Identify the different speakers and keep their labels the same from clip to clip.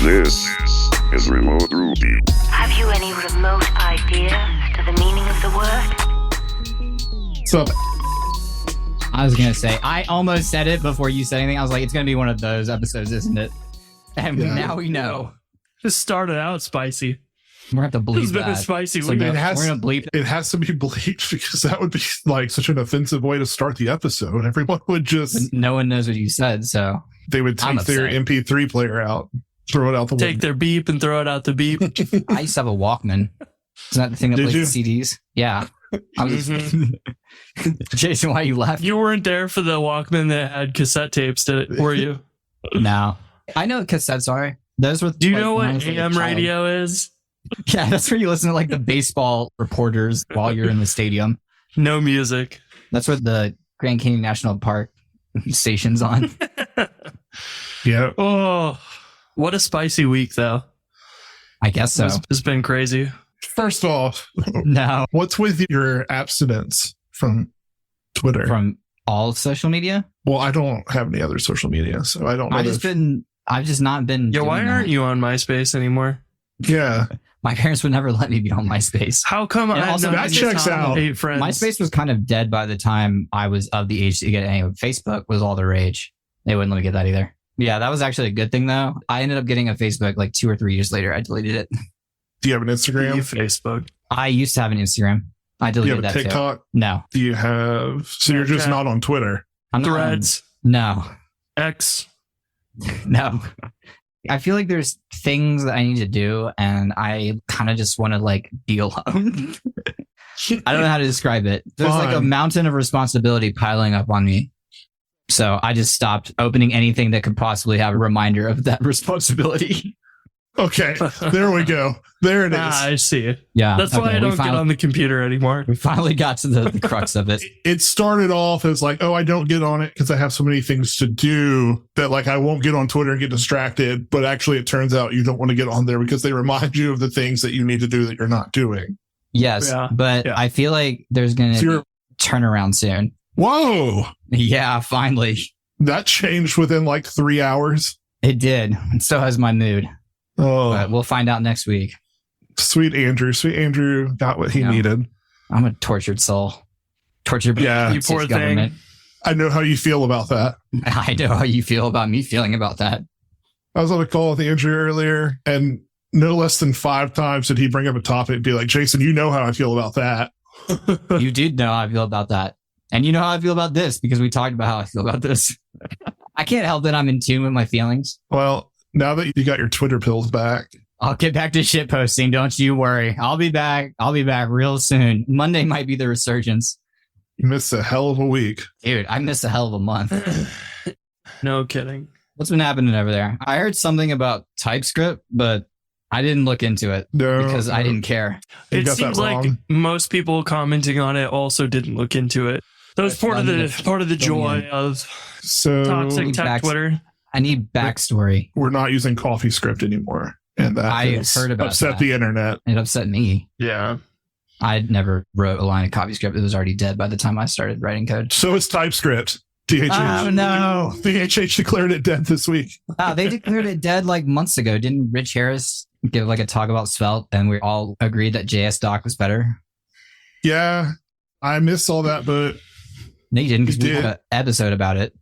Speaker 1: This is Remote Ruby.
Speaker 2: Have you any remote idea to the meaning of the word?
Speaker 3: So
Speaker 4: I was going to say, I almost said it before you said anything. I was like, it's going to be one of those episodes, isn't it? And now we know.
Speaker 5: Just started out spicy.
Speaker 4: We're going to have to bleep
Speaker 5: It's been
Speaker 4: that.
Speaker 5: a spicy
Speaker 4: So
Speaker 5: week.
Speaker 4: we're going to bleep
Speaker 3: it has to be bleeped because that would be like such an offensive way to start the episode. Everyone would just
Speaker 4: no one knows what you said, so
Speaker 3: they would
Speaker 4: I'm
Speaker 3: take their
Speaker 4: upset.
Speaker 3: MP3 player out, throw it out the
Speaker 5: Take
Speaker 3: window.
Speaker 5: their beep and throw it out the beep.
Speaker 4: I used to have a Walkman. Isn't that the thing that
Speaker 3: Did
Speaker 4: plays
Speaker 3: you?
Speaker 4: CDs? Yeah. I was
Speaker 5: Mhm.
Speaker 4: Jason, why you left?
Speaker 5: You weren't there for the Walkman that had cassette tapes, were you?
Speaker 4: No. I know what cassettes are. Those were.
Speaker 5: Do you
Speaker 4: like,
Speaker 5: know
Speaker 4: when I
Speaker 5: what
Speaker 4: was, like, a
Speaker 5: AM
Speaker 4: child.
Speaker 5: radio is?
Speaker 4: Yeah, that's where you listen to like the baseball reporters while you're in the stadium.
Speaker 5: No music.
Speaker 4: That's what the Grand Canyon National Park station's on.
Speaker 3: Yeah.
Speaker 5: Oh, what a spicy week, though.
Speaker 4: I guess so.
Speaker 5: It's been crazy.
Speaker 3: First off,
Speaker 4: No.
Speaker 3: what's with your abstinence from Twitter?
Speaker 4: From all social media?
Speaker 3: Well, I don't have any other social media, so I don't know.
Speaker 4: I've just not been.
Speaker 5: Yo, why
Speaker 4: doing
Speaker 5: aren't
Speaker 4: that.
Speaker 5: you on MySpace anymore?
Speaker 3: Yeah.
Speaker 4: My parents would never let me be on MySpace.
Speaker 5: How come
Speaker 4: And
Speaker 5: I
Speaker 4: also,
Speaker 5: know
Speaker 4: that
Speaker 3: checks out.
Speaker 5: 8 friends?
Speaker 4: MySpace was kind of dead by the time I was of the age to get any. Facebook was all the rage. They wouldn't let me get that either. Yeah, that was actually a good thing though. I ended up getting a Facebook like 2 or 3 years later. I deleted it.
Speaker 3: Do you have an Instagram?
Speaker 5: Facebook.
Speaker 4: I used to have an Instagram. I
Speaker 3: Do you
Speaker 4: deleted
Speaker 3: have a
Speaker 4: that too.
Speaker 3: TikTok?
Speaker 4: No,
Speaker 3: Do you have? So you're just
Speaker 5: Snapchat.
Speaker 3: not on Twitter.
Speaker 4: I'm not on-
Speaker 5: Threads.
Speaker 4: No,
Speaker 5: X.
Speaker 4: no. I feel like there's things that I need to do, and I kind of just want to like be alone. I don't know how to describe it. There's like a
Speaker 3: Fine.
Speaker 4: mountain of responsibility piling up on me. So I just stopped opening anything that could possibly have a reminder of that responsibility.
Speaker 3: Okay, there we go. There it is.
Speaker 5: I see it.
Speaker 4: Yeah.
Speaker 5: That's why I don't get on the computer anymore.
Speaker 4: We finally got to the crux of it.
Speaker 3: It started off as like, oh, I don't get on it because I have so many things to do that like I won't get on Twitter and get distracted. But actually, it turns out you don't want to get on there because they remind you of the things that you need to do that you're not doing.
Speaker 4: Yes.
Speaker 5: Yeah.
Speaker 4: But
Speaker 5: Yeah.
Speaker 4: I feel like there's going
Speaker 3: So
Speaker 4: to
Speaker 3: you're,
Speaker 4: be a turnaround soon.
Speaker 3: whoa,
Speaker 4: Yeah, finally.
Speaker 3: that changed within like 3 hours.
Speaker 4: It did. And so has my mood.
Speaker 3: Oh,
Speaker 4: But we'll find out next week.
Speaker 3: sweet Andrew. Sweet Andrew got what he
Speaker 4: Yeah.
Speaker 3: needed.
Speaker 4: I'm a tortured soul. Tortured by
Speaker 3: Yeah.
Speaker 4: the
Speaker 5: You
Speaker 4: United
Speaker 5: poor
Speaker 4: States
Speaker 5: thing.
Speaker 4: government.
Speaker 3: I know how you feel about that.
Speaker 4: I know how you feel about me feeling about that.
Speaker 3: I was on a call with Andrew earlier, and no less than 5 times did he bring up a topic and be like, Jason, you know how I feel about that.
Speaker 4: You did know how I feel about that. And you know how I feel about this because we talked about how I feel about this. I can't help that I'm in tune with my feelings.
Speaker 3: Well, now that you got your Twitter pills back,
Speaker 4: I'll get back to shit posting. Don't you worry. I'll be back. I'll be back real soon. Monday might be the resurgence.
Speaker 3: you missed a hell of a week.
Speaker 4: Dude, I missed a hell of a month.
Speaker 5: No kidding.
Speaker 4: What's been happening over there? I heard something about TypeScript, but I didn't look into it
Speaker 3: No,
Speaker 4: because I didn't care.
Speaker 3: You
Speaker 5: It
Speaker 3: got that
Speaker 5: seems like
Speaker 3: wrong.
Speaker 5: most people commenting on it also didn't look into it. That was part of the joy of
Speaker 3: So
Speaker 5: toxic tech
Speaker 4: backs-
Speaker 5: Twitter.
Speaker 4: I need backstory.
Speaker 3: we're not using CoffeeScript anymore. And that
Speaker 4: I
Speaker 3: has
Speaker 4: heard about
Speaker 3: upset
Speaker 4: that.
Speaker 3: the internet.
Speaker 4: It upset me.
Speaker 5: Yeah.
Speaker 4: I never wrote a line of CoffeeScript. It was already dead by the time I started writing code.
Speaker 3: So is TypeScript. DHH.
Speaker 4: Oh, no.
Speaker 3: DHH declared it dead this week.
Speaker 4: They declared it dead like months ago. Didn't Rich Harris give like a talk about Svelte and we all agreed that JSDoc was better?
Speaker 3: Yeah, I missed all that, but
Speaker 4: No, you didn't because
Speaker 3: You
Speaker 4: we
Speaker 3: did.
Speaker 4: had an episode about it.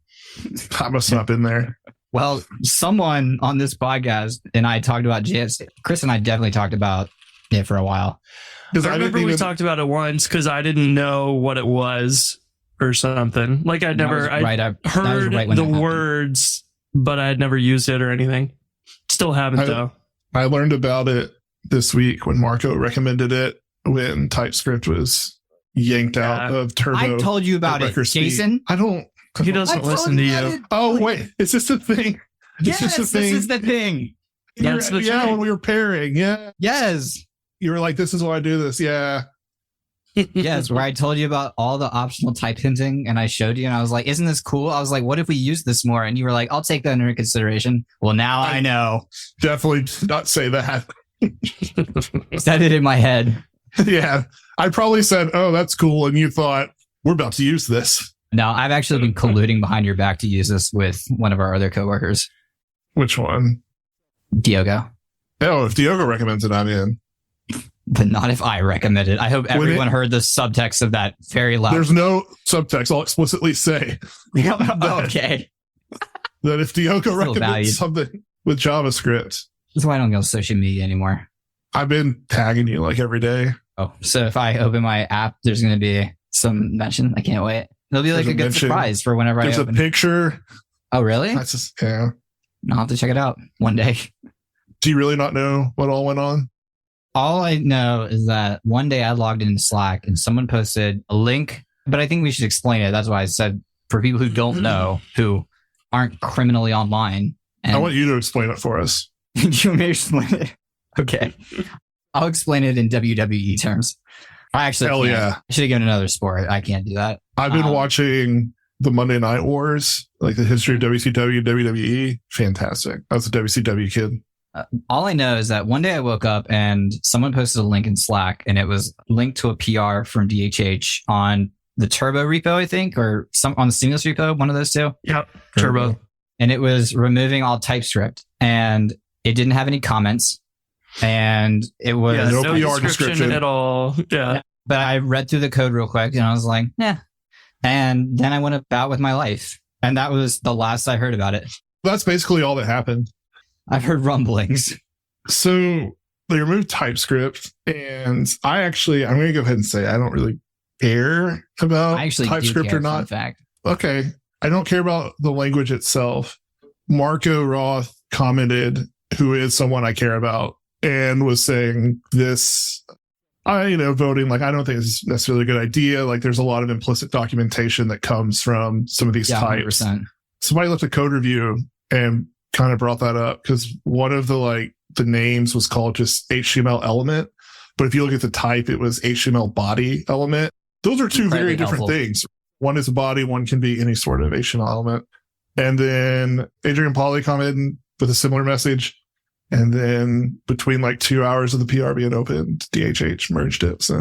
Speaker 3: I must not have been there.
Speaker 4: Well, someone on this podcast and I talked about JS. Chris and I definitely talked about it for a while.
Speaker 3: Because
Speaker 5: I remember we talked about it once because I didn't know what it was or something. Like I'd
Speaker 4: That was
Speaker 5: never, I
Speaker 4: right up- that was
Speaker 5: heard
Speaker 4: right when
Speaker 5: the
Speaker 4: it happened.
Speaker 5: words, but I had never used it or anything. Still haven't though.
Speaker 3: I learned about it this week when Marco recommended it when TypeScript was yanked out of Turbo.
Speaker 4: I told you about it,
Speaker 3: record speed.
Speaker 4: Jason.
Speaker 3: I don't.
Speaker 5: He doesn't listen to you.
Speaker 3: Oh wait, is this a thing?
Speaker 4: Yes,
Speaker 3: this
Speaker 4: this is the thing.
Speaker 5: That's the
Speaker 3: yeah,
Speaker 5: thing.
Speaker 3: when we were pairing, yeah,
Speaker 4: Yes.
Speaker 3: you were like, "This is why I do this." Yeah,
Speaker 4: Yes, where I told you about all the optional type hinting and I showed you and I was like, isn't this cool? I was like, what if we use this more? And you were like, I'll take that into consideration. Well, now I know.
Speaker 3: definitely did not say that.
Speaker 4: Said it in my head.
Speaker 3: Yeah, I probably said, "Oh, that's cool," and you thought, "We're about to use this."
Speaker 4: No, I've actually been colluding behind your back to use this with one of our other coworkers.
Speaker 3: Which one?
Speaker 4: Diogo.
Speaker 3: Oh, if Diogo recommends it, I'm in.
Speaker 4: But not if I recommend it. I hope everyone heard the subtext of that very loud.
Speaker 3: There's no subtext. I'll explicitly say
Speaker 4: Okay.
Speaker 3: that if Diogo
Speaker 4: Still
Speaker 3: recommends
Speaker 4: valued.
Speaker 3: something with JavaScript,
Speaker 4: That's why I don't go on social media anymore.
Speaker 3: I've been tagging you like every day.
Speaker 4: Oh, so if I open my app, there's going to be some mention. I can't wait. It'll be like
Speaker 3: There's
Speaker 4: a
Speaker 3: a
Speaker 4: good
Speaker 3: mention.
Speaker 4: surprise for whenever
Speaker 3: There's
Speaker 4: I
Speaker 3: a
Speaker 4: open.
Speaker 3: picture.
Speaker 4: Oh, really?
Speaker 3: That's just, yeah.
Speaker 4: I'll have to check it out one day.
Speaker 3: Do you really not know what all went on?
Speaker 4: All I know is that one day I logged into Slack and someone posted a link, but I think we should explain it. That's why I said for people who don't know, who aren't criminally online. And
Speaker 3: I want you to explain it for us.
Speaker 4: you may explain it. Okay. I'll explain it in WWE terms. I actually
Speaker 3: Hell
Speaker 4: can't.
Speaker 3: yeah.
Speaker 4: I should have given another sport. I can't do that.
Speaker 3: I've been watching the Monday Night Wars, like the history of WCW, WWE. Fantastic. I was a WCW kid.
Speaker 4: All I know is that one day I woke up and someone posted a link in Slack and it was linked to a PR from DHH on the Turbo repo, I think, or some on the Stimulus repo, one of those two.
Speaker 5: Yep. Turbo.
Speaker 4: And it was removing all TypeScript and it didn't have any comments and it was
Speaker 5: Yeah,
Speaker 3: no
Speaker 5: no
Speaker 3: PR
Speaker 5: description
Speaker 3: description.
Speaker 5: at all. Yeah.
Speaker 4: but I read through the code real quick and I was like, yeah. And then I went about with my life. And that was the last I heard about it.
Speaker 3: That's basically all that happened.
Speaker 4: I've heard rumblings.
Speaker 3: So they removed TypeScript, and I'm going to go ahead and say I don't really care about
Speaker 4: I actually
Speaker 3: TypeScript
Speaker 4: do care,
Speaker 3: or
Speaker 4: fun
Speaker 3: not.
Speaker 4: fact.
Speaker 3: Okay. I don't care about the language itself. Marco Roth commented, who is someone I care about, and was saying this, voting, like, I don't think it's necessarily a good idea. Like, there's a lot of implicit documentation that comes from some of these
Speaker 4: Yeah,
Speaker 3: types.
Speaker 4: 100%.
Speaker 3: Somebody left a code review and kind of brought that up because one of the names was called just HTML element. But if you look at the type, it was HTML body element. Those are two very
Speaker 4: Incredibly
Speaker 3: different
Speaker 4: helpful.
Speaker 3: things. One is a body, one can be any sort of HTML element. And then Adrian Pauly commented with a similar message. And then between 2 hours of the PR being opened, DHH merged it. So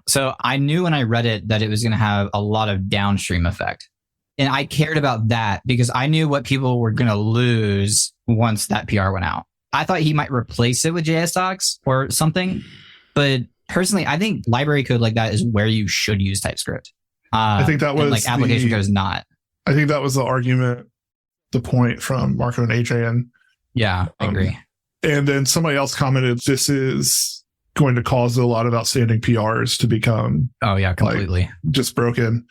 Speaker 4: So I knew when I read it that it was going to have a lot of downstream effect. And I cared about that because I knew what people were going to lose once that PR went out. I thought he might replace it with JS docs or something. But personally, I think library code like that is where you should use TypeScript.
Speaker 3: I think that
Speaker 4: and,
Speaker 3: was
Speaker 4: application code is not.
Speaker 3: I think that was the argument, the point from Marco and Adrian.
Speaker 4: Yeah, I agree.
Speaker 3: And then somebody else commented, this is going to cause a lot of outstanding PRs to become
Speaker 4: Oh yeah, completely.
Speaker 3: just broken.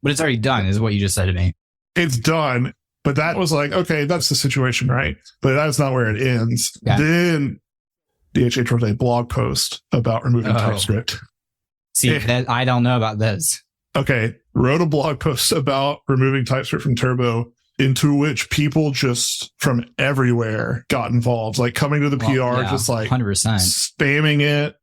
Speaker 4: But it's already done, is what you just said to me.
Speaker 3: It's done. But that was okay, that's the situation, right? But that's not where it ends.
Speaker 4: Yeah.
Speaker 3: Then DHH wrote a blog post about removing
Speaker 4: Oh.
Speaker 3: TypeScript.
Speaker 4: See, I don't know about this.
Speaker 3: Okay, wrote a blog post about removing TypeScript from Turbo, into which people just from everywhere got involved, coming to the PR,
Speaker 4: Well, yeah,
Speaker 3: just
Speaker 4: 100%.
Speaker 3: spamming it.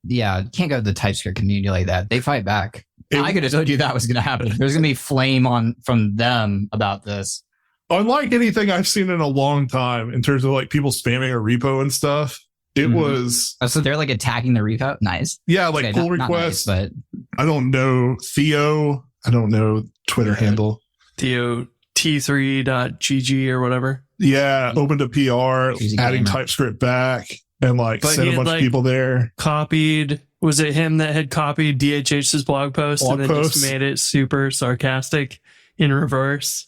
Speaker 4: Yeah, you can't go to the TypeScript community like that. They fight back.
Speaker 3: It-
Speaker 4: I could have told you that was going to happen. There's going to be flame from them about this.
Speaker 3: Unlike anything I've seen in a long time in terms of people spamming a repo and stuff, it
Speaker 4: Mhm.
Speaker 3: was,
Speaker 4: Oh, so they're attacking the repo? Nice.
Speaker 3: yeah,
Speaker 4: Okay,
Speaker 3: pull
Speaker 4: not
Speaker 3: requests.
Speaker 4: nice, but
Speaker 3: I don't know Theo. I don't know Twitter handle.
Speaker 5: Theo T3.gg or whatever.
Speaker 3: Yeah, opened a PR,
Speaker 4: He's a
Speaker 3: adding
Speaker 4: gamer.
Speaker 3: TypeScript back, and
Speaker 5: But
Speaker 3: sent
Speaker 5: he
Speaker 3: a
Speaker 5: had,
Speaker 3: bunch of people there.
Speaker 5: Copied, was it him that had copied DHH's blog post
Speaker 3: Blog
Speaker 5: and then
Speaker 3: post.
Speaker 5: just made it super sarcastic in reverse?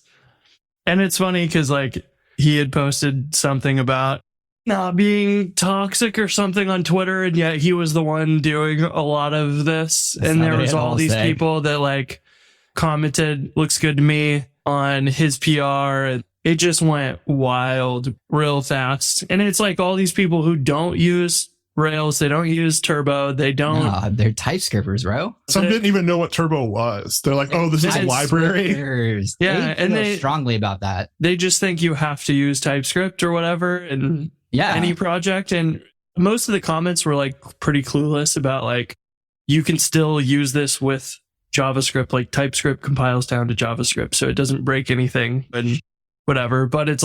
Speaker 5: And it's funny because he had posted something about not being toxic or something on Twitter, and yet he was the one doing a lot of this.
Speaker 4: That's
Speaker 5: and
Speaker 4: not
Speaker 5: there
Speaker 4: what
Speaker 5: was
Speaker 4: they
Speaker 5: all
Speaker 4: all
Speaker 5: these
Speaker 4: say.
Speaker 5: people that commented, looks good to me on his PR. And it just went wild real fast. And it's all these people who don't use Rails, they don't use Turbo, they don't.
Speaker 4: nah, they're TypeScripters, bro.
Speaker 3: Some didn't even know what Turbo was. They're like, oh, this is a
Speaker 5: It's
Speaker 3: library.
Speaker 4: TypeScripters.
Speaker 5: Yeah,
Speaker 4: they
Speaker 5: and
Speaker 4: feel
Speaker 5: they-
Speaker 4: strongly about that.
Speaker 5: They just think you have to use TypeScript or whatever in
Speaker 4: Yeah.
Speaker 5: any project. And most of the comments were pretty clueless about you can still use this with JavaScript. TypeScript compiles down to JavaScript, so it doesn't break anything and whatever. But it's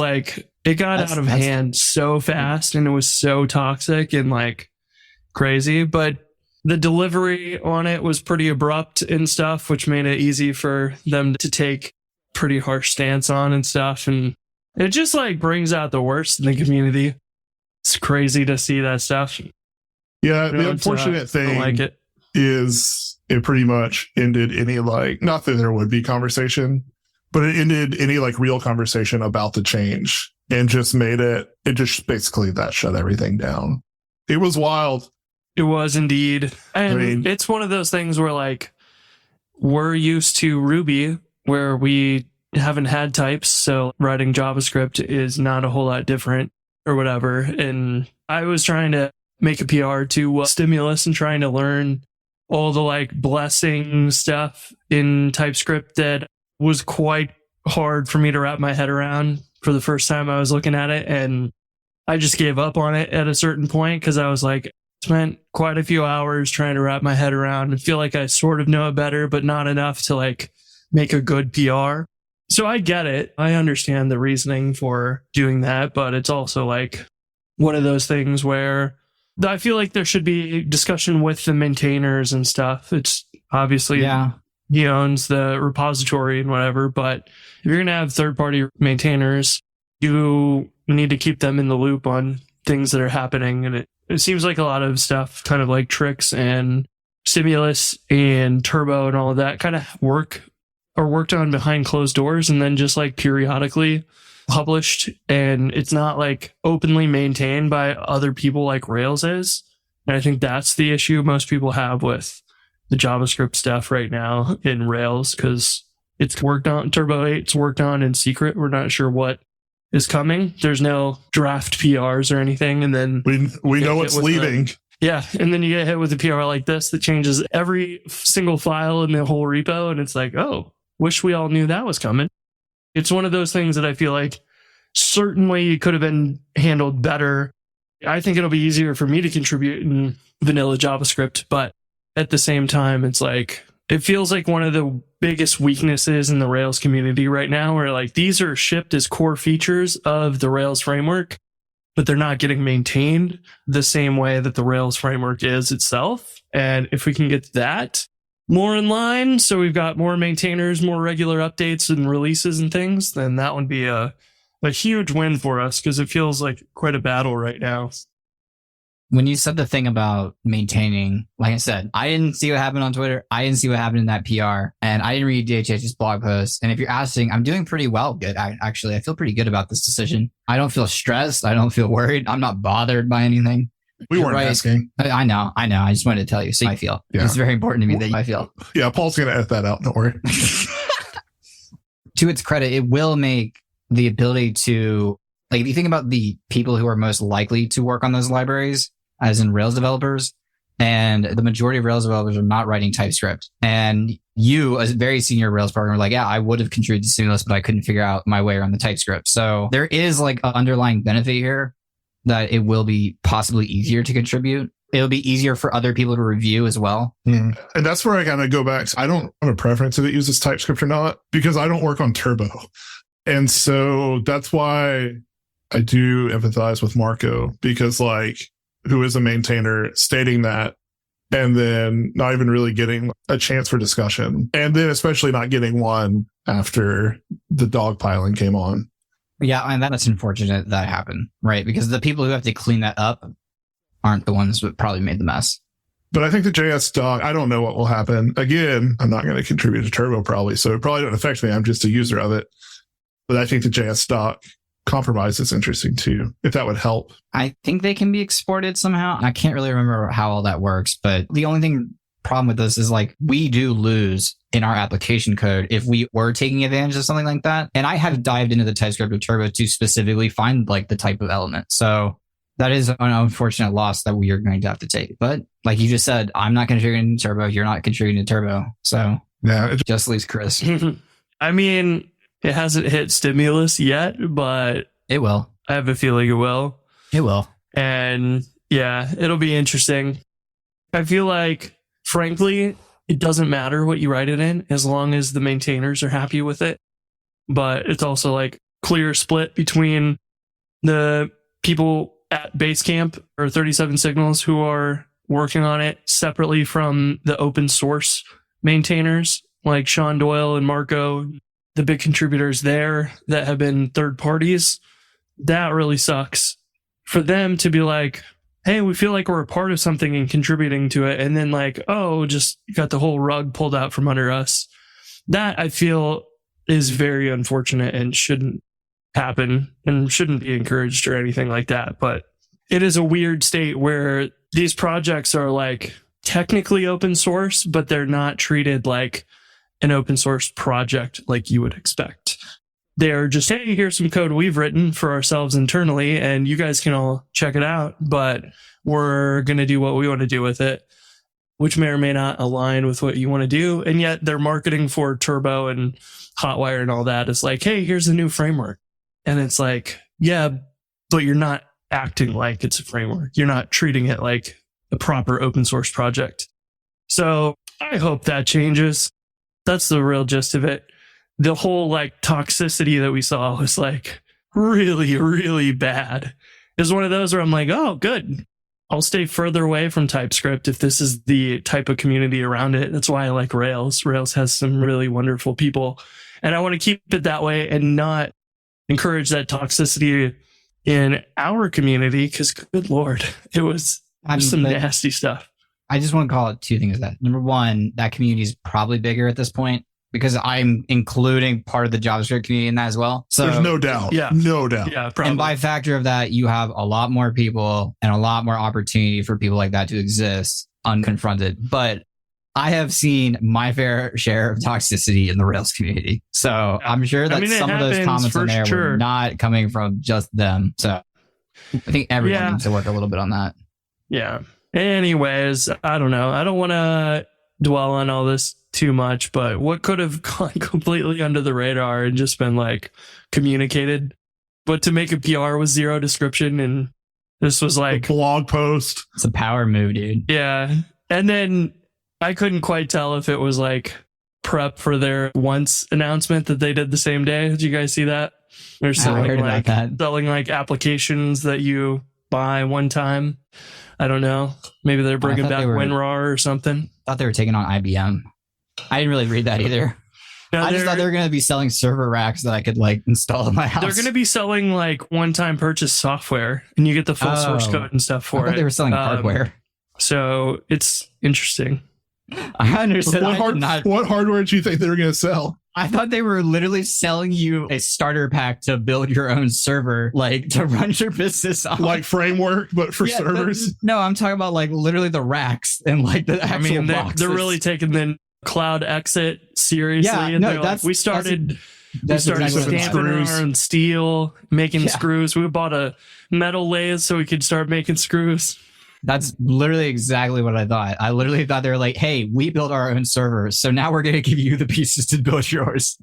Speaker 5: it got out of hand so fast and it was so toxic and crazy. But the delivery on it was pretty abrupt and stuff, which made it easy for them to take pretty harsh stance on and stuff. And it just brings out the worst in the community. It's crazy to see that stuff.
Speaker 3: Yeah, the unfortunate thing
Speaker 5: like it.
Speaker 3: is it pretty much ended any like, not that there would be conversation, but it ended any like real conversation about the change and just made it just basically that shut everything down. It was wild.
Speaker 5: It was indeed. And it's one of those things where like we're used to Ruby where we haven't had types. So writing JavaScript is not a whole lot different or whatever. And I was trying to make a PR to Stimulus and trying to learn all the like blessing stuff in TypeScript that was quite hard for me to wrap my head around for the first time I was looking at it. And I just gave up on it at a certain point because I was like, spent quite a few hours trying to wrap my head around and feel like I sort of know it better, but not enough to like make a good PR. So I get it. I understand the reasoning for doing that, but it's also like one of those things where I feel like there should be discussion with the maintainers and stuff. It's obviously, he owns the repository and whatever, but if you're going to have third-party maintainers, you need to keep them in the loop on things that are happening. And it seems like a lot of stuff, kind of like Tricks and Stimulus and Turbo and all of that kind of worked on behind closed doors and then just like periodically published, and it's not like openly maintained by other people like Rails is. And I think that's the issue most people have with the JavaScript stuff right now in Rails, because it's worked on Turbo 8, it's worked on in secret. We're not sure what is coming. There's no draft PRs or anything, and then
Speaker 3: we know what's leaving.
Speaker 5: And then you get hit with a PR like this that changes every single file in the whole repo, and it's like, oh, wish we all knew that was coming. It's one of those things that I feel like certainly could have been handled better. I think it'll be easier for me to contribute in vanilla JavaScript, but at the same time, it's like, it feels like one of the biggest weaknesses in the Rails community right now, where like these are shipped as core features of the Rails framework, but they're not getting maintained the same way that the Rails framework is itself. And if we can get that more in line, so we've got more maintainers, more regular updates and releases and things, then that would be a huge win for us, because it feels like quite a battle right now.
Speaker 4: When you said the thing about maintaining, like I said, I didn't see what happened on Twitter. I didn't see what happened in that PR, and I didn't read DHH's blog post. And if you're asking, I'm doing pretty well. Good. I feel pretty good about this decision. I don't feel stressed. I don't feel worried. I'm not bothered by anything.
Speaker 3: We weren't asking.
Speaker 4: I know. I just wanted to tell you. So I feel. Yeah. It's very important to me that I feel.
Speaker 3: Yeah, Paul's going to edit that out. Don't worry.
Speaker 4: To its credit, it will make the ability to, like, if you think about the people who are most likely to work on those libraries, as in Rails developers, and the majority of Rails developers are not writing TypeScript. And you, as a very senior Rails programmer, like, yeah, I would have contributed to Stimulus, but I couldn't figure out my way around the TypeScript. So there is like an underlying benefit here that it will be possibly easier to contribute. It'll be easier for other people to review as well.
Speaker 3: And that's where I kind of go back. I don't have a preference if it uses TypeScript or not, because I don't work on Turbo. And so that's why I do empathize with Marco, because like, who is a maintainer, stating that, and then not even really getting a chance for discussion. And then especially not getting one after the dogpiling came on.
Speaker 4: Yeah, and that's unfortunate that happened, right? Because the people who have to clean that up aren't the ones that probably made the mess.
Speaker 3: But I think the JS dog, I don't know what will happen. Again, I'm not going to contribute to Turbo probably, so it probably don't affect me. I'm just a user of it. But I think the JS stock compromise is interesting too, if that would help.
Speaker 4: I think they can be exported somehow. I can't really remember how all that works, but the only problem with this is like, we do lose in our application code if we were taking advantage of something like that. And I have dived into the TypeScript of Turbo to specifically find like the type of element. So that is an unfortunate loss that we are going to have to take. But like you just said, I'm not contributing to Turbo. You're not contributing to Turbo. So yeah, it just leaves Chris.
Speaker 5: I mean, it hasn't hit Stimulus yet, but
Speaker 4: it will.
Speaker 5: I have a feeling it will.
Speaker 4: It will.
Speaker 5: And yeah, it'll be interesting. I feel like, frankly, it doesn't matter what you write it in as long as the maintainers are happy with it. But it's also like clear split between the people at Basecamp or 37 Signals who are working on it separately from the open source maintainers like Sean Doyle and Marco, the big contributors there that have been third parties. That really sucks for them to be like, hey, we feel like we're a part of something and contributing to it, and then like, oh, just got the whole rug pulled out from under us. That I feel is very unfortunate and shouldn't happen and shouldn't be encouraged or anything like that. But it is a weird state where these projects are like technically open source, but they're not treated like an open source project like you would expect. They're just, hey, here's some code we've written for ourselves internally, and you guys can all check it out, but we're going to do what we want to do with it, which may or may not align with what you want to do. And yet they're marketing for Turbo and Hotwire and all that. It's like, hey, here's a new framework. And it's like, yeah, but you're not acting like it's a framework. You're not treating it like a proper open source project. So I hope that changes. That's the real gist of it. The whole like toxicity that we saw was like really, really bad. It's one of those where I'm like, oh, good. I'll stay further away from TypeScript if this is the type of community around it. That's why I like Rails. Rails has some really wonderful people. And I want to keep it that way and not encourage that toxicity in our community, because good Lord, it was some nasty stuff.
Speaker 4: I just want to call it two things. That number one, that community is probably bigger at this point because I'm including part of the JavaScript community in that as well. So
Speaker 3: there's no doubt.
Speaker 5: Yeah.
Speaker 3: No doubt.
Speaker 5: Yeah, probably.
Speaker 4: And by factor of that, you have a lot more people and a lot more opportunity for people like that to exist unconfronted. But I have seen my fair share of toxicity in the Rails community. So I'm sure that some of those comments in there were not coming from just them. So I think everyone needs to work a little bit on that.
Speaker 5: Yeah. Anyways, I don't know. I don't want to dwell on all this too much, but what could have gone completely under the radar and just been like communicated, but to make a PR with zero description, and this was like
Speaker 3: a blog post.
Speaker 4: It's a power move, dude.
Speaker 5: Yeah. And then I couldn't quite tell if it was like prep for their once announcement that they did the same day. Did you guys see that? They're selling like applications that you buy one time. I don't know. Maybe they're bringing back WinRAR or something.
Speaker 4: I thought they were taking on IBM. I didn't really read that either.
Speaker 5: No,
Speaker 4: I just thought they were going to be selling server racks that I could like install in my house.
Speaker 5: They're going to be selling like one-time purchase software, and you get the full source code and stuff for it.
Speaker 4: They were selling hardware.
Speaker 5: So it's interesting.
Speaker 4: I understand.
Speaker 3: What hardware do you think they were going to sell?
Speaker 4: I thought they were literally selling you a starter pack to build your own server, like to run your business on.
Speaker 3: Like framework, but for servers?
Speaker 4: No, I'm talking about like literally the racks and like the actual boxes.
Speaker 5: They're really taking the cloud exit seriously. Yeah, and no, we started stamping our own steel, making screws. We bought a metal lathe so we could start making screws.
Speaker 4: That's literally exactly what I thought. I literally thought they were like, hey, we built our own server, so now we're going to give you the pieces to build yours.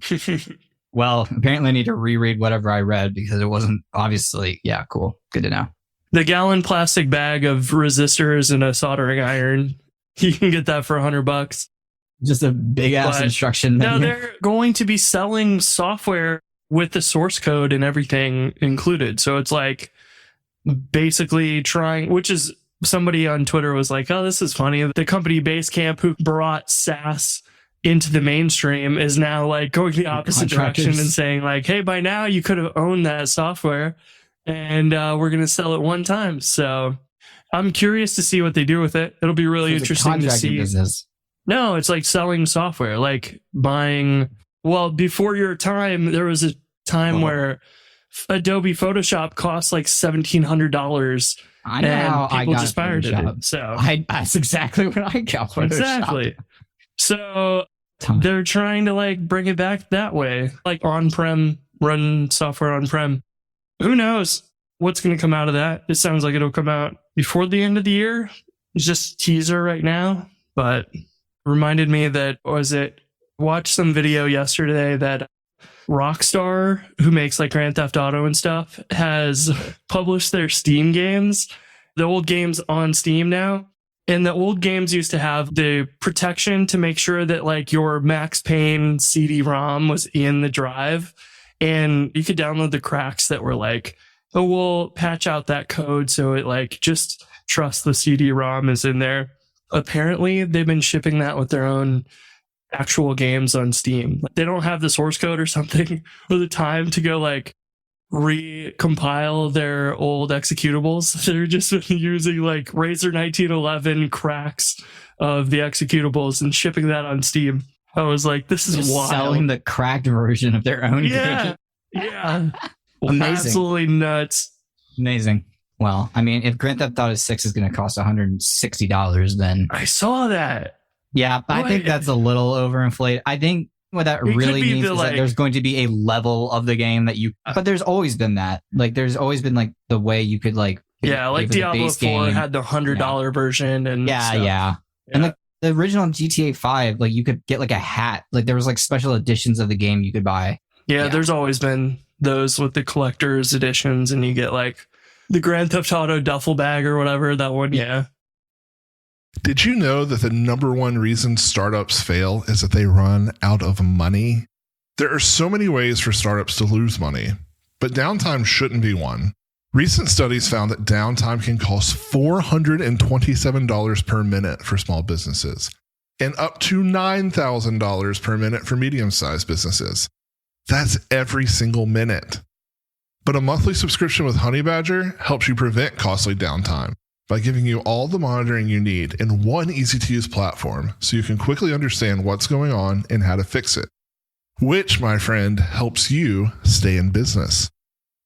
Speaker 4: Well, apparently I need to reread whatever I read because it wasn't obviously, cool. Good to know.
Speaker 5: The gallon plastic bag of resistors and a soldering iron, you can get that for $100.
Speaker 4: Just a big ass instruction.
Speaker 5: Now they're going to be selling software with the source code and everything included. So it's like basically trying, which is, somebody on Twitter was like, oh, this is funny. The company Basecamp, who brought SaaS into the mainstream, is now like going the opposite direction and saying like, hey, by now you could have owned that software and we're going to sell it one time. So I'm curious to see what they do with it. It'll be really interesting to see.
Speaker 4: Business.
Speaker 5: No, it's like selling software, like buying. Well, before your time, there was a time where Adobe Photoshop cost like $1,700.
Speaker 4: I know how I got
Speaker 5: just fired it. So
Speaker 4: that's exactly what I got. Photoshop.
Speaker 5: Exactly. So they're trying to like bring it back that way, like on-prem, run software on-prem. Who knows what's going to come out of that? It sounds like it'll come out before the end of the year. It's just teaser right now, but reminded me that watched some video yesterday that Rockstar, who makes like Grand Theft Auto and stuff, has published their Steam games, the old games on Steam now. And the old games used to have the protection to make sure that like your Max Payne CD-ROM was in the drive. And you could download the cracks that were like, oh, we'll patch out that code so it like just trust the CD-ROM is in there. Apparently, they've been shipping that with their own actual games on Steam. They don't have the source code or something or the time to go like recompile their old executables. They're just using like Razor 1911 cracks of the executables and shipping that on Steam. I was like, this is
Speaker 4: Just
Speaker 5: wild.
Speaker 4: selling the cracked version of their own game.
Speaker 5: Yeah.
Speaker 4: Amazing.
Speaker 5: Absolutely nuts.
Speaker 4: Amazing. Well, I mean, if Grand Theft Auto 6 is going to cost $160, then
Speaker 5: I saw that.
Speaker 4: yeah, I think that's a little overinflated. I think what that
Speaker 5: It
Speaker 4: really
Speaker 5: could be
Speaker 4: means
Speaker 5: the,
Speaker 4: is
Speaker 5: like-
Speaker 4: that there's going to be a level of the game that you, but there's always been that. Like, there's always been like the way you could like,
Speaker 5: Yeah, like
Speaker 4: pay for the
Speaker 5: Diablo 4
Speaker 4: base game.
Speaker 5: had the $100 version and stuff.
Speaker 4: Yeah. And like the original GTA 5, like you could get like a hat. Like there was like special editions of the game you could buy.
Speaker 5: Yeah,
Speaker 4: Yeah.
Speaker 5: there's always been those with the collector's editions, and you get like the Grand Theft Auto duffel bag or whatever. That one, yeah.
Speaker 3: Did you know that the number one reason startups fail is that they run out of money? There are so many ways for startups to lose money, but downtime shouldn't be one. Recent studies found that downtime can cost $427 per minute for small businesses and up to $9,000 per minute for medium-sized businesses. That's every single minute. But a monthly subscription with Honey Badger helps you prevent costly downtime by giving you all the monitoring you need in one easy-to-use platform so you can quickly understand what's going on and how to fix it, which, my friend, helps you stay in business.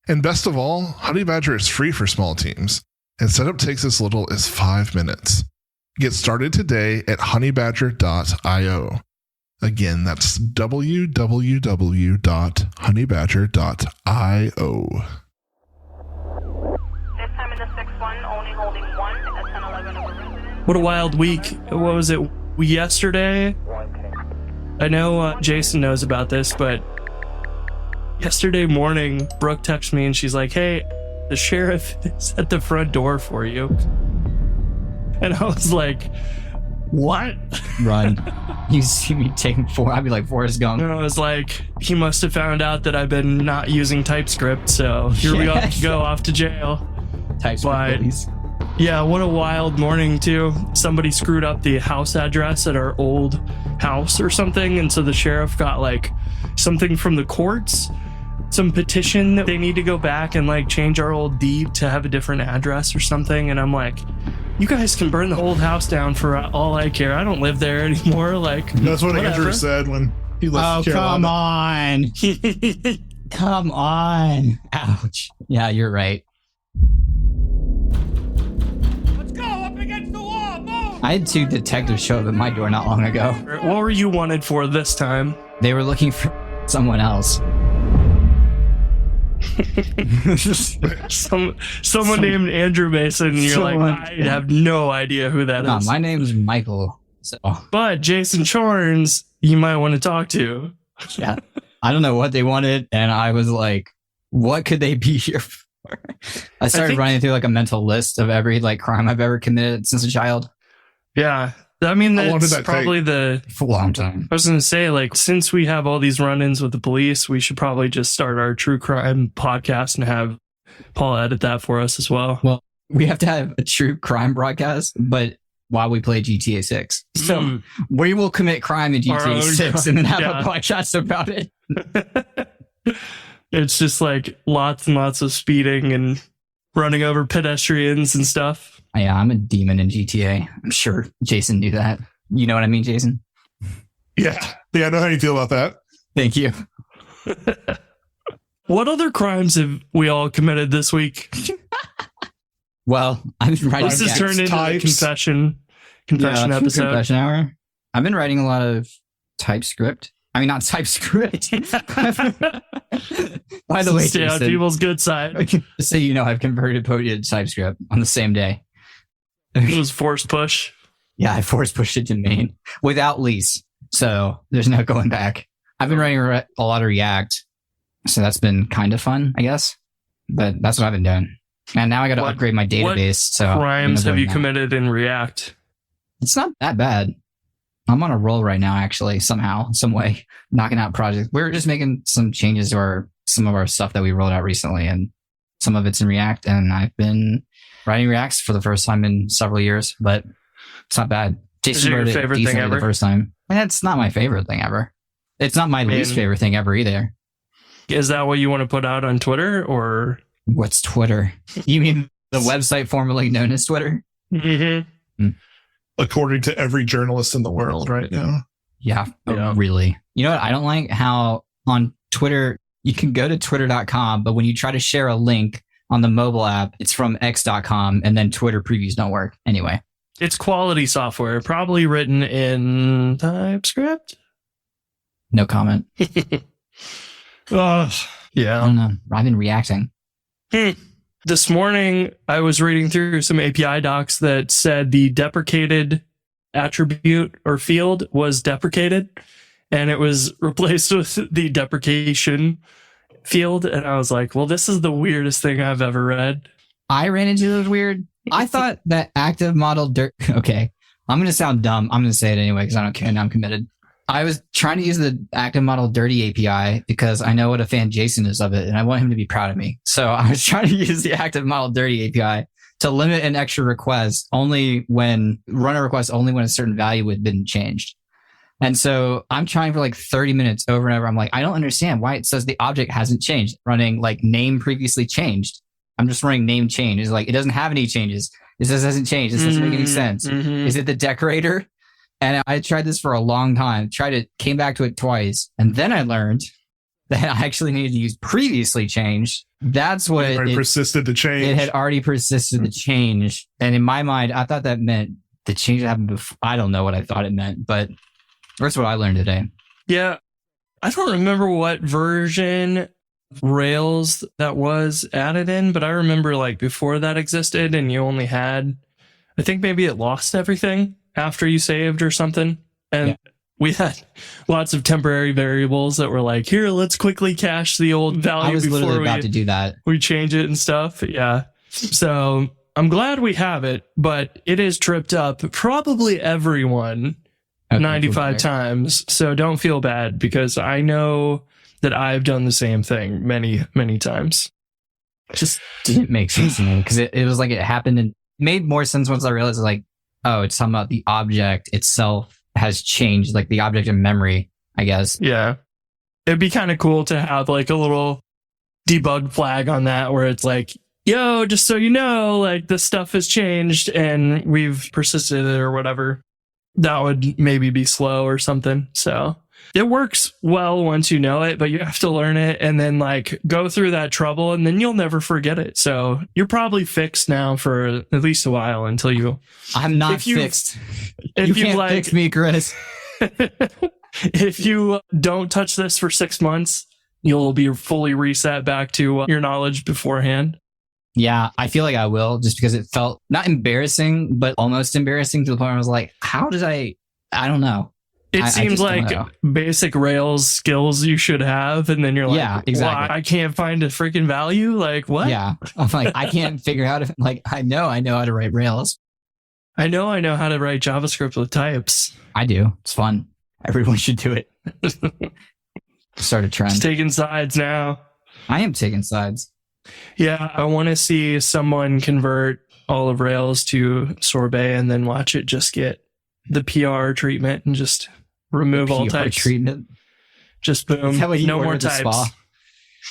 Speaker 3: And best of all, Honey Badger is free for small teams, and setup takes as little as 5 minutes. Get started today at honeybadger.io. Again, that's www.honeybadger.io.
Speaker 6: This time in the 6-1, only holding 1 at 10-11 over residence.
Speaker 5: What a wild week. What was it? Yesterday? I know Jason knows about this, but yesterday morning, Brooke texted me and she's like, hey, the sheriff is at the front door for you. And I was like, what?
Speaker 4: Run. You see me taking I'd be like Forrest Gump.
Speaker 5: And I was like, he must have found out that I've been not using TypeScript, so here we go off to jail.
Speaker 4: TypeScript,
Speaker 5: But-
Speaker 4: please.
Speaker 5: Yeah, what a wild morning, too. Somebody screwed up the house address at our old house or something, and so the sheriff got, like, something from the courts, some petition that they need to go back and, like, change our old deed to have a different address or something, and I'm like, you guys can burn the old house down for all I care. I don't live there anymore, like...
Speaker 3: That's what
Speaker 5: whatever.
Speaker 3: Andrew said when he left Carolina.
Speaker 4: Come on. Come on. Ouch. Yeah, you're right. I had 2 detectives show up at my door not long ago.
Speaker 5: What were you wanted for this time?
Speaker 4: They were looking for someone else.
Speaker 5: Someone named Andrew Mason, and you're like,
Speaker 4: Someone-
Speaker 5: I have no idea who that
Speaker 4: No,
Speaker 5: is.
Speaker 4: my name's Michael. So,
Speaker 5: But Jason Chorns, you might want to talk to.
Speaker 4: yeah. I don't know what they wanted, and I was like, what could they be here for? I started
Speaker 5: think-
Speaker 4: running through like a mental list of every like crime I've ever committed since a child
Speaker 5: Yeah. I mean,
Speaker 3: How long did
Speaker 5: that's
Speaker 3: that
Speaker 5: probably the...
Speaker 4: for a long time.
Speaker 5: I was going to say, like, since we have all these run-ins with the police, we should probably just start our true crime podcast and have Paul edit that for us as well.
Speaker 4: We have to have a true crime broadcast, but while we play GTA 6. So
Speaker 5: Mm.
Speaker 4: we will commit crime in
Speaker 5: Our
Speaker 4: GTA
Speaker 5: own
Speaker 4: 6 and then have
Speaker 5: yeah.
Speaker 4: a podcast about it.
Speaker 5: It's just like lots and lots of speeding and running over pedestrians and stuff.
Speaker 4: Yeah, I'm a demon in GTA. I'm sure Jason knew that. You know what I mean, Jason?
Speaker 3: Yeah. I know how you feel about that.
Speaker 4: Thank you.
Speaker 5: What other crimes have we all committed this week?
Speaker 4: Well, I've been writing
Speaker 5: This has
Speaker 3: Types.
Speaker 5: turned into a confession episode.
Speaker 4: Confession hour. I've been writing a lot of TypeScript. I mean, not TypeScript. By the way,
Speaker 5: Stay on
Speaker 4: Jason,
Speaker 5: people's good side.
Speaker 4: just so you know, I've converted Podia to TypeScript on the same day.
Speaker 5: It was forced push.
Speaker 4: Yeah, I force pushed it to main without lease. So there's no going back. I've been writing a lot of React. So that's been kind of fun, I guess. But that's what I've been doing. And now I got to
Speaker 5: What-
Speaker 4: upgrade my database. So
Speaker 5: Crimes
Speaker 4: I'm
Speaker 5: have you
Speaker 4: doing that.
Speaker 5: committed in React?
Speaker 4: It's not that bad. I'm on a roll right now, actually, somehow, some way, knocking out projects. We're just making some changes to some of our stuff that we rolled out recently, and some of it's in React. And I've been writing Reacts for the first time in several years, but it's not bad. Jason
Speaker 5: it your
Speaker 4: wrote it
Speaker 5: favorite thing
Speaker 4: decently
Speaker 5: ever?
Speaker 4: the first time. And it's not my favorite thing ever. It's not my least favorite thing ever either.
Speaker 5: Is that what you want to put out on Twitter or?
Speaker 4: What's Twitter? You mean the website formerly known as Twitter?
Speaker 5: Mm-hmm.
Speaker 3: According to every journalist in the world right now.
Speaker 4: Yeah,
Speaker 5: Yeah.
Speaker 4: really. You know what? I don't like how on Twitter, you can go to twitter.com, but when you try to share a link on the mobile app, it's from x.com and then Twitter previews don't work. Anyway.
Speaker 5: It's quality software, probably written in TypeScript.
Speaker 4: No comment.
Speaker 3: Ugh.
Speaker 4: I
Speaker 5: Yeah.
Speaker 4: don't know. I've been reacting.
Speaker 5: This morning, I was reading through some API docs that said the deprecated attribute or field was deprecated, and it was replaced with the deprecation field. And I was like, well, this is the weirdest thing I've ever read.
Speaker 4: I ran into those weird. I thought that active model okay. I'm going to sound dumb. I'm going to say it anyway because I don't care. Now I'm committed. I was trying to use the active model dirty API because I know what a fan Jason is of it and I want him to be proud of me. So I was trying to use the active model dirty API to limit an extra request run a request only when a certain value had been changed. And so I'm trying for like 30 minutes over and over. I'm like, I don't understand why it says the object hasn't changed. Running like name previously changed. I'm just running name change. It's like, it doesn't have any changes. It says hasn't changed. This doesn't make any sense.
Speaker 5: Mm-hmm.
Speaker 4: Is it the decorator? And I tried this for a long time, came back to it twice. And then I learned that I actually needed to use previously changed. That's what
Speaker 3: It persisted to change.
Speaker 4: it had already persisted to change. And in my mind, I thought that meant the change that happened before. I don't know what I thought it meant, but that's what I learned today.
Speaker 5: Yeah. I don't remember what version Rails that was added in, but I remember like before that existed and you only had, I think maybe it lost everything after you saved or something. And we had lots of temporary variables that were like, here, let's quickly cache the old value
Speaker 4: I was
Speaker 5: before
Speaker 4: literally about to do that.
Speaker 5: we change it and stuff. Yeah. So I'm glad we have it, but it is tripped up probably everyone 95 times. So don't feel bad because I know that I've done the same thing many, many times.
Speaker 4: It just didn't make sense to me because it was like it happened and made more sense once I realized like, oh, it's talking about the object itself has changed, like the object in memory, I guess.
Speaker 5: Yeah. It'd be kind of cool to have like a little debug flag on that where it's like, yo, just so you know, like this stuff has changed and we've persisted it or whatever. That would maybe be slow or something. So it works well once you know it, but you have to learn it and then like go through that trouble and then you'll never forget it. So you're probably fixed now for at least a while until you.
Speaker 4: I'm not
Speaker 5: If you-
Speaker 4: fixed.
Speaker 5: If
Speaker 4: You
Speaker 5: you
Speaker 4: can't
Speaker 5: like,
Speaker 4: fix me, Chris.
Speaker 5: if you don't touch this for 6 months, you'll be fully reset back to your knowledge beforehand.
Speaker 4: Yeah, I feel like I will just because it felt not embarrassing, but almost embarrassing to the point where I was like, how did I don't know.
Speaker 5: It
Speaker 4: I
Speaker 5: seems
Speaker 4: just don't
Speaker 5: like
Speaker 4: know.
Speaker 5: basic Rails skills you should have. And then you're like,
Speaker 4: Yeah, exactly.
Speaker 5: "Why? I can't find a freaking value. Like what?
Speaker 4: Yeah. I'm like, I can't figure out if like, I know how to write Rails.
Speaker 5: I know how to write JavaScript with types.
Speaker 4: I do. It's fun. Everyone should do it. Start a trend.
Speaker 5: Just taking sides now.
Speaker 4: I am taking sides.
Speaker 5: Yeah, I want to see someone convert all of Rails to Sorbet and then watch it just get the PR treatment and just remove all
Speaker 4: PR
Speaker 5: types.
Speaker 4: treatment.
Speaker 5: Just boom.
Speaker 4: Is that what you
Speaker 5: No more
Speaker 4: ordered at the
Speaker 5: types.
Speaker 4: spa?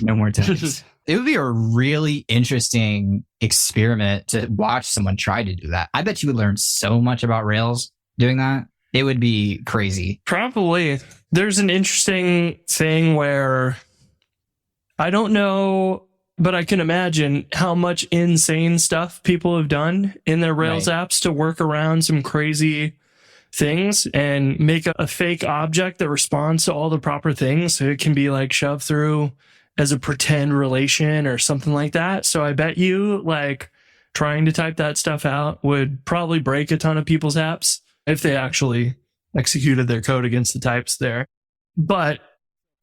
Speaker 4: No more types. It would be a really interesting experiment to watch someone try to do that. I bet you would learn so much about Rails doing that. It would be crazy.
Speaker 5: Probably. There's an interesting thing where I don't know, but I can imagine how much insane stuff people have done in their Rails apps to work around some crazy things and make a fake object that responds to all the proper things. So it can be like shoved through as a pretend relation or something like that. So I bet you like trying to type that stuff out would probably break a ton of people's apps if they actually executed their code against the types there. But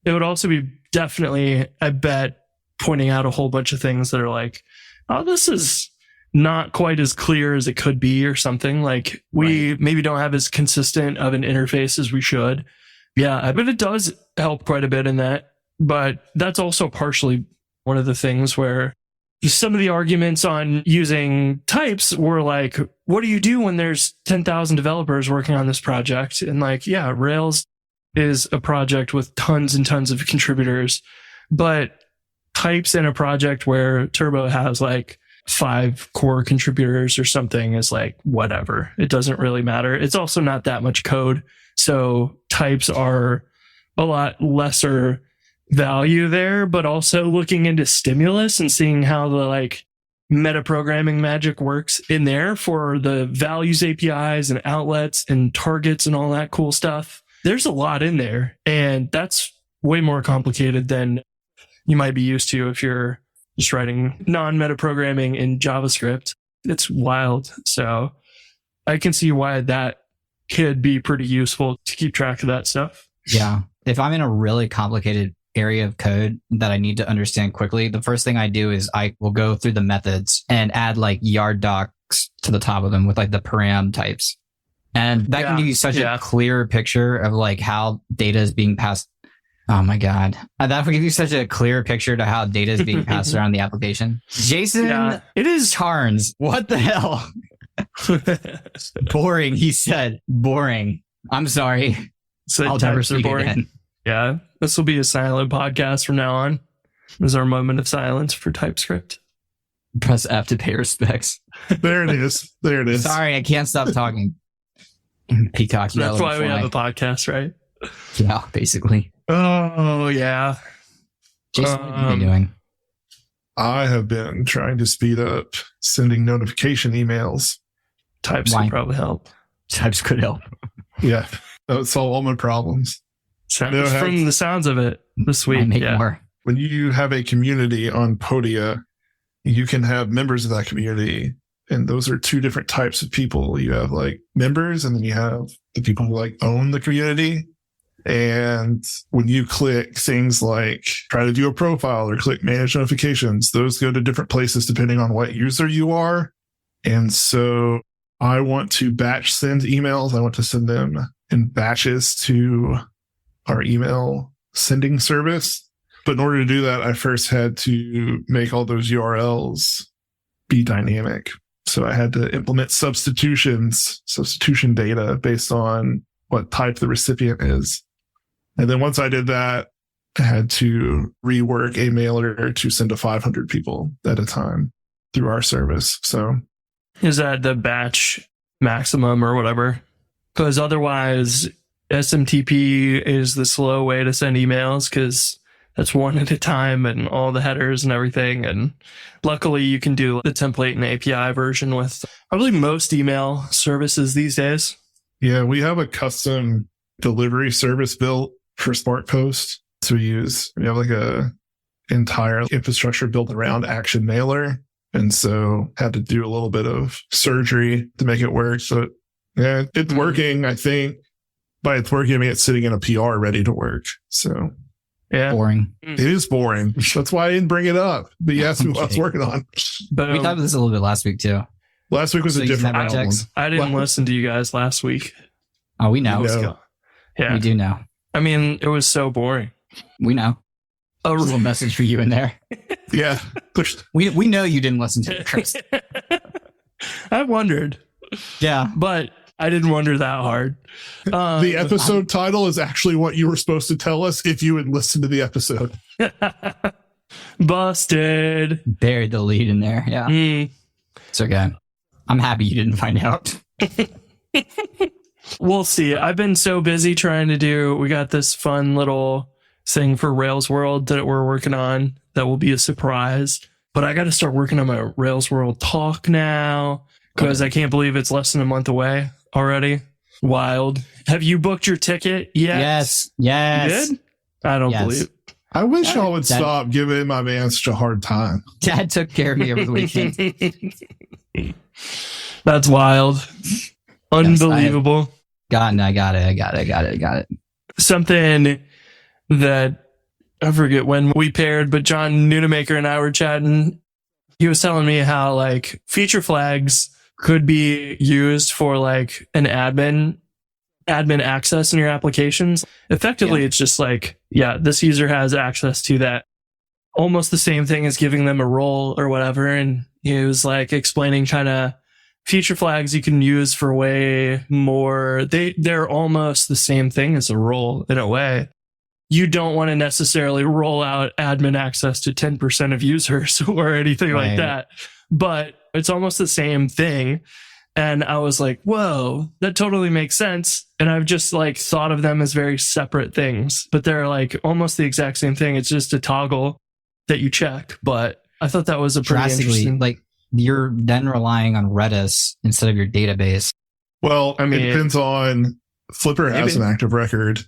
Speaker 5: it would also be definitely, I bet, pointing out a whole bunch of things that are like, oh, this is not quite as clear as it could be or something. Like we maybe don't have as consistent of an interface as we should. Yeah, I bet it does help quite a bit in that. But that's also partially one of the things where some of the arguments on using types were like, what do you do when there's 10,000 developers working on this project? And like, yeah, Rails is a project with tons and tons of contributors. But types in a project where Turbo has like 5 core contributors or something is like whatever. It doesn't really matter. It's also not that much code. So types are a lot lesser value there, but also looking into stimulus and seeing how the like metaprogramming magic works in there for the values APIs and outlets and targets and all that cool stuff. There's a lot in there, and that's way more complicated than you might be used to if you're just writing non-metaprogramming in JavaScript. It's wild. So I can see why that could be pretty useful to keep track of that stuff.
Speaker 4: Yeah. If I'm in a really complicated area of code that I need to understand quickly, the first thing I do is I will go through the methods and add like yard docs to the top of them with like the param types. And that can give you such a clear picture of like how data is being passed. Oh my God. That will give you such a clear picture to how data is being passed around the application. Jason,
Speaker 5: it is
Speaker 4: Charnes. What the hell? Boring. He said boring. I'm sorry. I'll never speak again.
Speaker 5: Yeah, this will be a silent podcast from now on. This is our moment of silence for TypeScript.
Speaker 4: Press F to pay respects.
Speaker 3: There it is. There it is.
Speaker 4: Sorry, I can't stop talking. Peacock.
Speaker 5: That's why we have a podcast, right?
Speaker 4: Yeah, basically.
Speaker 5: Oh, yeah.
Speaker 4: Jason, what are you doing?
Speaker 3: I have been trying to speed up sending notification emails.
Speaker 5: Types could probably help.
Speaker 4: Types could help.
Speaker 3: Yeah, that would solve all my problems.
Speaker 5: From the sounds of it this week.
Speaker 4: More.
Speaker 3: When you have a community on Podia, you can have members of that community. And those are 2 different types of people. You have like members, and then you have the people who like own the community. And when you click things like try to do a profile or click manage notifications, those go to different places depending on what user you are. And so I want to batch send emails. I want to send them in batches to our email sending service. But in order to do that, I first had to make all those URLs be dynamic. So I had to implement substitution data based on what type the recipient is. And then once I did that, I had to rework a mailer to send to 500 people at a time through our service. So
Speaker 5: is that the batch maximum or whatever? Because otherwise SMTP is the slow way to send emails, because that's one at a time and all the headers and everything. And luckily you can do the template and API version with probably most email services these days.
Speaker 3: Yeah, we have a custom delivery service built for Smart Post. So we have like a entire infrastructure built around Action Mailer. And so had to do a little bit of surgery to make it work. So yeah, it's working, I think. By it's working, I mean it's sitting in a PR ready to work. So
Speaker 5: yeah,
Speaker 4: boring.
Speaker 3: It is boring. That's why I didn't bring it up. But you asked me what I was working on.
Speaker 5: But
Speaker 4: we talked about this a little bit last week too.
Speaker 3: Last week was a different one.
Speaker 5: I didn't listen to you guys last week.
Speaker 4: Oh, we know.
Speaker 5: Yeah,
Speaker 4: we do know.
Speaker 5: I mean, it was so boring.
Speaker 4: We know. A little message for you in there.
Speaker 3: Yeah.
Speaker 4: We know you didn't listen to it, Chris.
Speaker 5: I wondered.
Speaker 4: Yeah.
Speaker 5: But I didn't wonder that hard.
Speaker 3: The episode title is actually what you were supposed to tell us if you had listened to the episode.
Speaker 5: Busted.
Speaker 4: Buried the lead in there. Yeah. It's okay. I'm happy you didn't find out.
Speaker 5: We'll see. I've been so busy we got this fun little thing for Rails World that we're working on that will be a surprise. But I got to start working on my Rails World talk now, because I can't believe it's less than a month away already. Wild. Have you booked your ticket yet?
Speaker 4: Yes.
Speaker 5: You did? I don't believe it.
Speaker 3: I wish y'all would stop giving my man such a hard time.
Speaker 4: Dad took care of me over the weekend.
Speaker 5: That's wild. Unbelievable.
Speaker 4: I got it.
Speaker 5: Something that I forget when we paired, but John Nunemaker and I were chatting. He was telling me how like feature flags could be used for like an admin access in your applications. Effectively, It's just like, this user has access to that. Almost the same thing as giving them a role or whatever. And he was like explaining kind of feature flags you can use for way more. They're almost the same thing as a role in a way. you don't want to necessarily roll out admin access to 10% of users or anything like that. But it's almost the same thing. And I was like, whoa, that totally makes sense. And I've just like thought of them as very separate things, but they're like almost the exact same thing. It's just a toggle that you check. But I thought that was a pretty interesting.
Speaker 4: Like you're then relying on Redis instead of your database.
Speaker 3: Well, I mean, it depends on Flipper has an active record.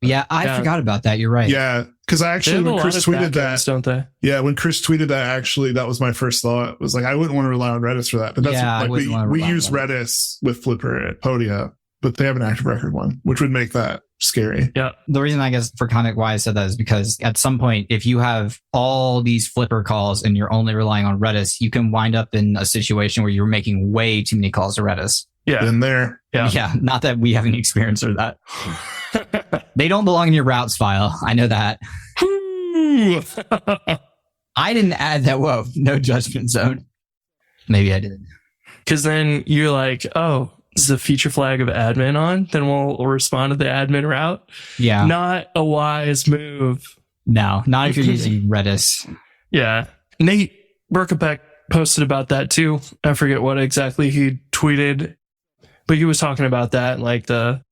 Speaker 4: Yeah, I forgot about that. You're right.
Speaker 3: Yeah, because I actually, when Chris tweeted that,
Speaker 5: don't they?
Speaker 3: Yeah, when Chris tweeted that, actually, that was my first thought. It was like, I wouldn't want to rely on Redis for that. But that's like we use Redis with Flipper at Podia, but they have an active record one, which would make that scary.
Speaker 5: Yeah.
Speaker 4: The reason I guess for context why I said that is because at some point, if you have all these Flipper calls and you're only relying on Redis, you can wind up in a situation where you're making way too many calls to Redis.
Speaker 5: Yeah.
Speaker 3: In there.
Speaker 4: Yeah. Not that we have any experience with that. They don't belong in your routes file. I know that. I didn't add that. Whoa, no judgment zone. Maybe I did.
Speaker 5: Because then you're like, oh, is the feature flag of admin on? Then we'll respond to the admin route.
Speaker 4: Yeah.
Speaker 5: Not a wise move.
Speaker 4: No, not if you're using Redis.
Speaker 5: Yeah. Nate Berkopek posted about that too. I forget what exactly he tweeted, but he was talking about that, like the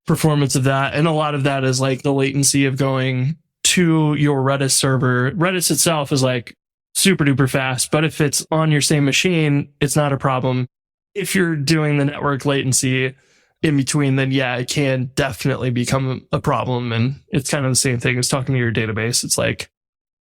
Speaker 5: performance of that. And a lot of that is like the latency of going to your Redis server. Redis itself is like super duper fast, but if it's on your same machine, it's not a problem. If you're doing the network latency in between, then yeah, it can definitely become a problem. And it's kind of the same thing as talking to your database. It's like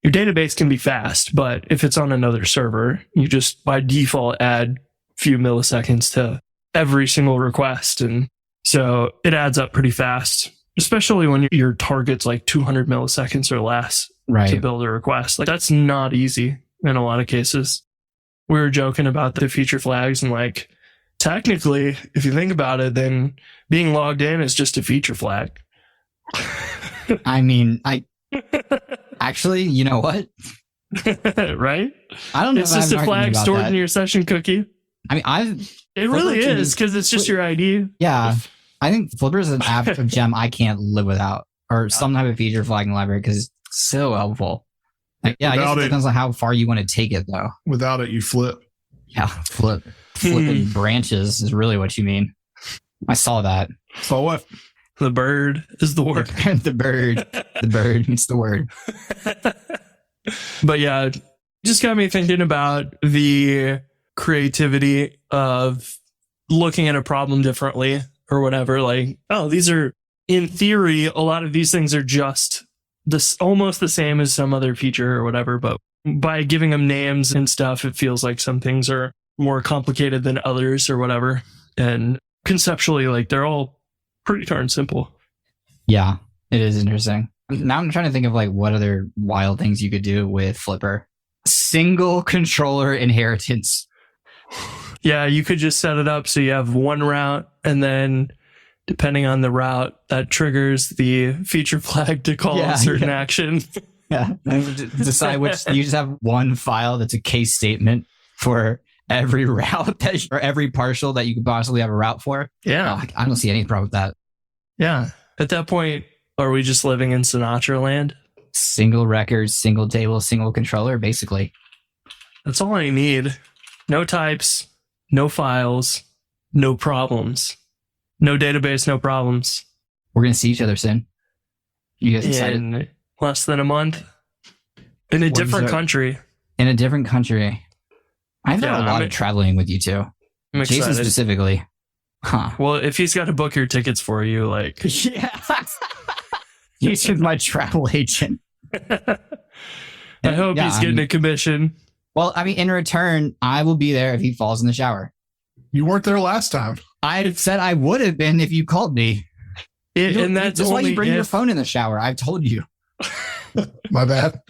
Speaker 5: your database can be fast, but if it's on another server, you just by default add a few milliseconds to every single request. And so it adds up pretty fast, especially when your target's like 200 milliseconds or less to build a request. Like that's not easy in a lot of cases. We were joking about the feature flags and like, technically, if you think about it, then being logged in is just a feature flag.
Speaker 4: I mean, actually, you know what?
Speaker 5: Right?
Speaker 4: I don't know.
Speaker 5: It's just a flag stored in your session cookie.
Speaker 4: I mean,
Speaker 5: it really is because it's just your ID.
Speaker 4: Yeah. I think Flipper is an app of gem I can't live without, or some type of feature flagging library because it's so helpful. Like, yeah, I guess it depends on how far you want to take it, though.
Speaker 3: Without it, you flip.
Speaker 4: Yeah, flipping branches is really what you mean. I saw that.
Speaker 3: So what?
Speaker 5: The bird is the word.
Speaker 4: the bird. It's the word.
Speaker 5: But yeah, just got me thinking about the creativity of looking at a problem differently or whatever. Like, oh, these are, in theory, a lot of these things are just this almost the same as some other feature or whatever. But by giving them names and stuff, it feels like some things are more complicated than others or whatever. And conceptually, like they're all pretty darn simple.
Speaker 4: Yeah, it is interesting. Now I'm trying to think of like what other wild things you could do with Flipper. Single controller inheritance.
Speaker 5: Yeah, you could just set it up so you have one route, and then depending on the route, that triggers the feature flag to call a certain action.
Speaker 4: Yeah, decide which. You just have one file that's a case statement for every route or every partial that you could possibly have a route for.
Speaker 5: Yeah,
Speaker 4: I don't see any problem with that.
Speaker 5: Yeah, at that point, are we just living in Sinatra land?
Speaker 4: Single record, single table, single controller, basically.
Speaker 5: That's all I need. No types, no files, no problems. No database, no problems.
Speaker 4: We're going to see each other soon. You guys excited?
Speaker 5: In less than a month. In a different country.
Speaker 4: In a different country. I've done a lot of traveling with you two.
Speaker 5: I'm excited.
Speaker 4: Jason specifically. Huh.
Speaker 5: Well, if he's got to book your tickets for you, like...
Speaker 4: Yeah. Jason's my travel agent.
Speaker 5: I hope he's getting a commission.
Speaker 4: Well, I mean, in return, I will be there if he falls in the shower.
Speaker 3: You weren't there last time.
Speaker 4: I said I would have been if you called me.
Speaker 5: And that's
Speaker 4: why you bring your phone in the shower. I've told you.
Speaker 3: My bad.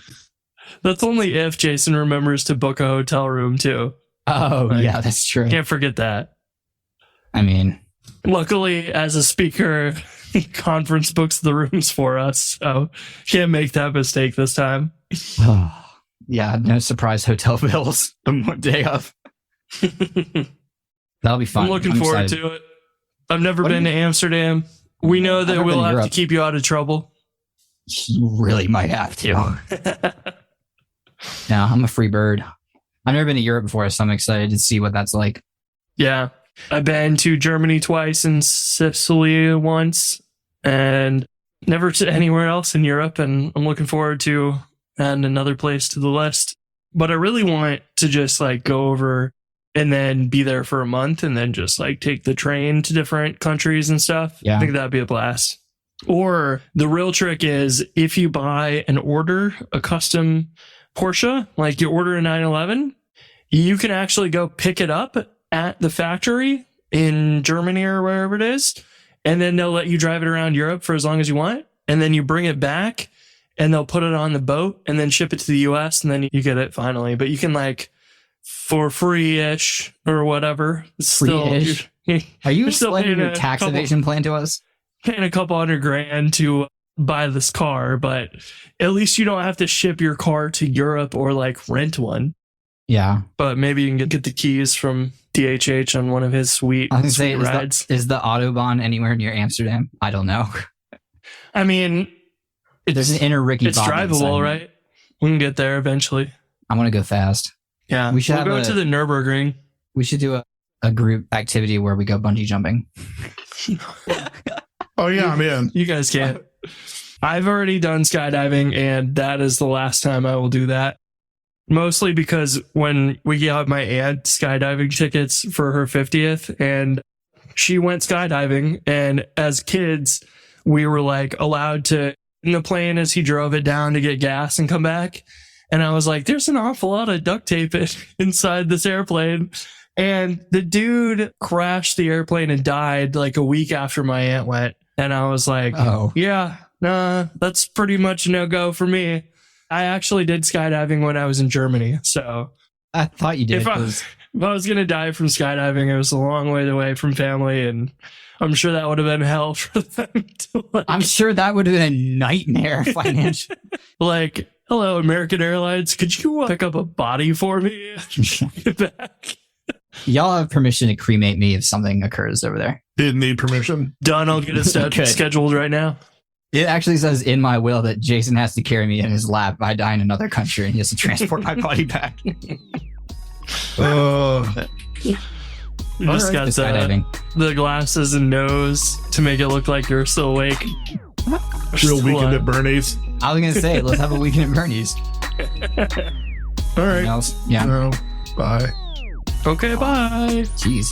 Speaker 5: That's only if Jason remembers to book a hotel room too.
Speaker 4: Oh, yeah, that's true.
Speaker 5: Can't forget that.
Speaker 4: I mean,
Speaker 5: luckily, as a speaker, conference books the rooms for us, so can't make that mistake this time.
Speaker 4: Yeah, no surprise hotel bills the day of. That'll be fun.
Speaker 5: I'm looking forward to it. I've never been to Amsterdam. We know that we'll have to keep you out of trouble.
Speaker 4: You really might have to. Yeah, I'm a free bird. I've never been to Europe before, so I'm excited to see what that's like.
Speaker 5: Yeah. I've been to Germany twice and Sicily once and never to anywhere else in Europe. And I'm looking forward to adding another place to the list. But I really want to just like go over and then be there for a month and then just like take the train to different countries and stuff.
Speaker 4: Yeah.
Speaker 5: I think that'd be a blast. Or the real trick is if you buy and order a custom Porsche, like you order a 911, you can actually go pick it up at the factory in Germany or wherever it is. And then they'll let you drive it around Europe for as long as you want. And then you bring it back and they'll put it on the boat and then ship it to the US and then you get it finally. But you can like for free-ish or whatever.
Speaker 4: Free-ish? Are you
Speaker 5: you're still
Speaker 4: explaining
Speaker 5: paying
Speaker 4: your tax evasion plan to us?
Speaker 5: Paying a couple $100,000 to buy this car, but at least you don't have to ship your car to Europe or like rent one.
Speaker 4: Yeah.
Speaker 5: But maybe you can get the keys from DHH on one of his sweet,
Speaker 4: I was
Speaker 5: sweet
Speaker 4: going to say,
Speaker 5: rides.
Speaker 4: is the Autobahn anywhere near Amsterdam? I don't know.
Speaker 5: I mean,
Speaker 4: There's an inner Ricky
Speaker 5: it's
Speaker 4: Bobby inside
Speaker 5: drivable,
Speaker 4: me.
Speaker 5: right? We can get there eventually.
Speaker 4: I want to go fast.
Speaker 5: Yeah,
Speaker 4: We should
Speaker 5: we'll
Speaker 4: have
Speaker 5: go to the Nürburgring.
Speaker 4: We should do a group activity where we go bungee jumping.
Speaker 3: Oh yeah, I'm in.
Speaker 5: You guys can't. I've already done skydiving, and that is the last time I will do that. Mostly because when we got my aunt skydiving tickets for her 50th, and she went skydiving, and as kids, we were like allowed to in the plane as he drove it down to get gas and come back. And I was like, there's an awful lot of duct tape inside this airplane. And the dude crashed the airplane and died like a week after my aunt went. And I was like,
Speaker 4: Oh.
Speaker 5: yeah, nah, that's pretty much a no-go for me. I actually did skydiving when I was in Germany. So
Speaker 4: I thought you did.
Speaker 5: if I was going to die from skydiving, it was a long way away from family. And I'm sure that would have been hell for them to like,
Speaker 4: I'm sure that would have been a nightmare financially.
Speaker 5: like, hello, American Airlines, could you pick up a body for me? Get back.
Speaker 4: Y'all have permission to cremate me if something occurs over there.
Speaker 3: Didn't need permission.
Speaker 5: Done. I'll get it
Speaker 4: Good.
Speaker 5: scheduled right now.
Speaker 4: It actually says in my will that Jason has to carry me in his lap if I die in another country and he has to transport my body back.
Speaker 5: You just got
Speaker 4: skydiving.
Speaker 5: the glasses and nose to make it look like you're still awake.
Speaker 3: Real weekend at Bernie's.
Speaker 4: I was going to say, let's have a weekend at Bernie's.
Speaker 3: All right.
Speaker 4: Anything else? Yeah.
Speaker 3: No. Bye.
Speaker 5: Okay, bye.
Speaker 4: Jeez.